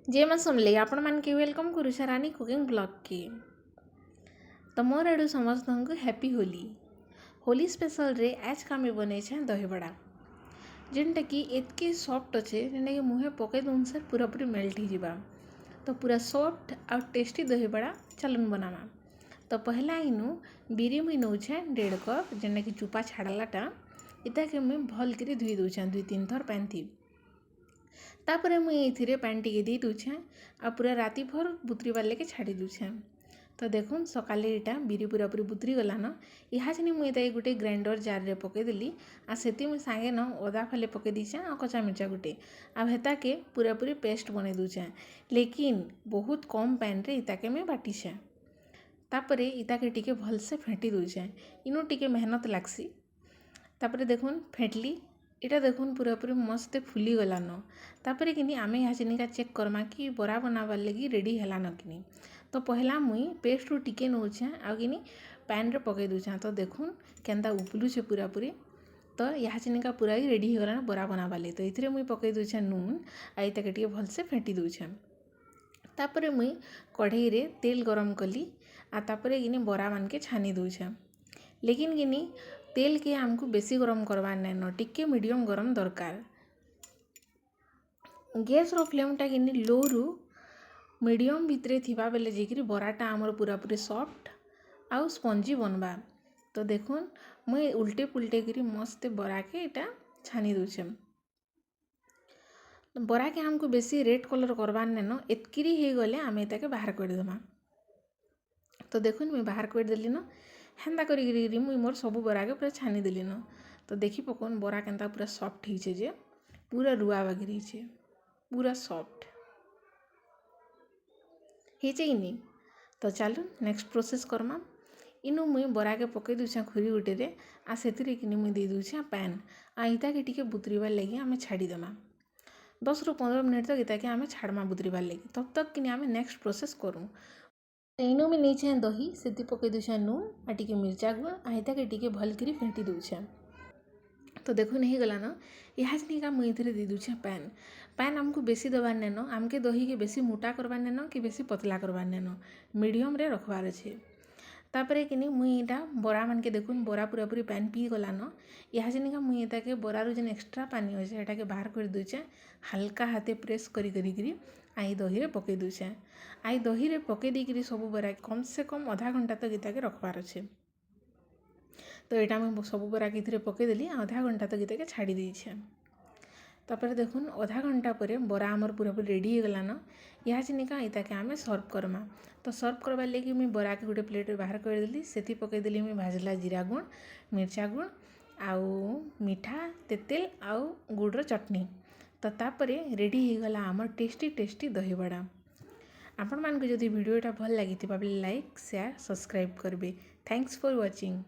जे मैं समले आपण मान के वेलकम करू रानी कुकिंग ब्लॉग के। तो मोर आड़ू समस्त को हैप्पी होली। होली स्पेशल रे आज का मैं बने दहीबड़ा जेनटा कि एतके सॉफ्ट अच्छे जेनटा कि मुहे पके दून से पूरा पूरी मेल्ट ही जावा। तो पूरा सॉफ्ट आ टेस्टी दहीबड़ा चलन बनावा। तो पहला इनु बिरी मुई नौछे 1.5 कप जेनटा कि चुपा छाड़लाटा इता के मुई भल कर धोई दूचे 2-3 थर पानी थी। तापर मुझे ये पानी टी दे दूचे आ पूरा राति भर बुतरीबार लेके छाड़ी दूचे। तो देखुन सकाले यहाँ बिरी पूरा पूरी बुतरी गलान यहाँ से मुझे गोटे ग्राइंडर जार रे पकईदेली आ से मुझे सांगे न अदा फाले पकई दीचे आ कचा मिर्चा गोटे आ हेता के पूरा पूरी पेस्ट बने दूचे। लेकिन बहुत कम पैन रे इताके मैं बाटीचे। तापर इताके टिके भलसे फेंटी दूचे इनु टिके मेहनत लागसी। तापर देखुन फेंटली इटा देखुन पूरा पूरी मस्त फुली गलान। तापर कि आमे यहाँ चिनिका चेक करमा कि बरा बनाबार लगी रेडी हेलान कि। तो पहला मुई पेस्ट रू टिके नौचे आ कि पैन रे पकई दूचे। तो देखुन केन्ता उपलुचे पूरा पूरी। तो यहाँ चिनिका पूरा ही रेडी होगलान बरा बनाबार लगी। तो ये मुई पकई दूचे नून आ इताके टिके भलसे फेंटी दूचे। तापर मुई कढ़ई रे तेल गरम कली आ तापर कि बरा मान के छानी दूचे। लेकिन कि तेल के आमको बेसी गरम करवार नाइन टिके मीडियम गरम दरकार। गैस रो फ्लेमटा कि लो रु मीडियम भितरे थिबा बेले जेकि बराटा आमर पूरा पूरी सॉफ्ट आउ स्पंजी बनवा। तो देखुन मुई उल्टे पुल्टे करी मस्त बरा के इटा छानी दूचे। बरा के आमको बेसी रेड कलर करवार नाइन एतकिरी हो गले आम इताके बाहर कर देमा। तो देखुन मुई बाहर कर देली न हेन्ता करी मुई मोर सबू बरा के पूरा छानी देली न। तो देखी पकोन बरा केन्ता पूरा सॉफ्ट होइछे जे पूरा रुआ बागिरी छे पूरा सॉफ्ट होइछे कि नहीं। तो चलो नेक्स्ट प्रोसेस करमा। इनु मुई बरा के पकई दूछे खुरी गुटे रे आ सेतिरे कि मुई दे दूछे पैन आ इता के टिके बुतरीबार लगी आमे छाड़ी देमा 10 ରୁ 15 मिनट तक इता के आमे छाड़मा बुतरीबार लगी। तब तक कि आमे नेक्स्ट प्रोसेस करूँ। इनु में नहीं दही से पकई दूछे नून आ टिके मिर्चा गुण आ इता के टिके भल करी फेंटी दूछे। तो देखो नहीं गला न यहाँ से मुझे दे दूछे पैन। पैन आमको बेसी देवार नैन आमके दही के बेसी मोटा करवार नैन कि बेसी पतला करवार नैन मीडियम रे रखबार अच्छे। तापर कि मुई इटा बरा मान के देखुन बरा पूरा पूरी पैन पी गलान यहाँ से मुई इताके बरारू जेन एक्सट्रा पानी अच्छे एटा के बाहर कर दूचे हल्का हाथे प्रेस करी आई दही रे पकई दूचे। आई दही रे पकई देकरी सब बरा कम से कम आधा घंटा तक इताके रखबार अच्छे। तो यहाँ मैं सब बरा कि पकईदेली आधा घंटा तक इताके छाड़ी देछे। तापर देखुन आधा घंटा पर बरा आमर पूरा पूरी रेडी हो गलान यहाँ चिनिका इताके आमे सर्व करमा। तो सर्व करवार लगी मुई बरा के गोटे प्लेट बाहर करदेली से पकईदेली मुई भाजला जीरा गुण मिर्चा गुण आउ मीठा तेतेल आउ गुड़ चटनी। तो तापर रेडी हो गला आमर टेस्टी टेस्टी दहीबड़ा। आपण मानक जदि वीडियोटा भल लगी लाइक शेयर सब्सक्राइब करबे। Thanks for watching.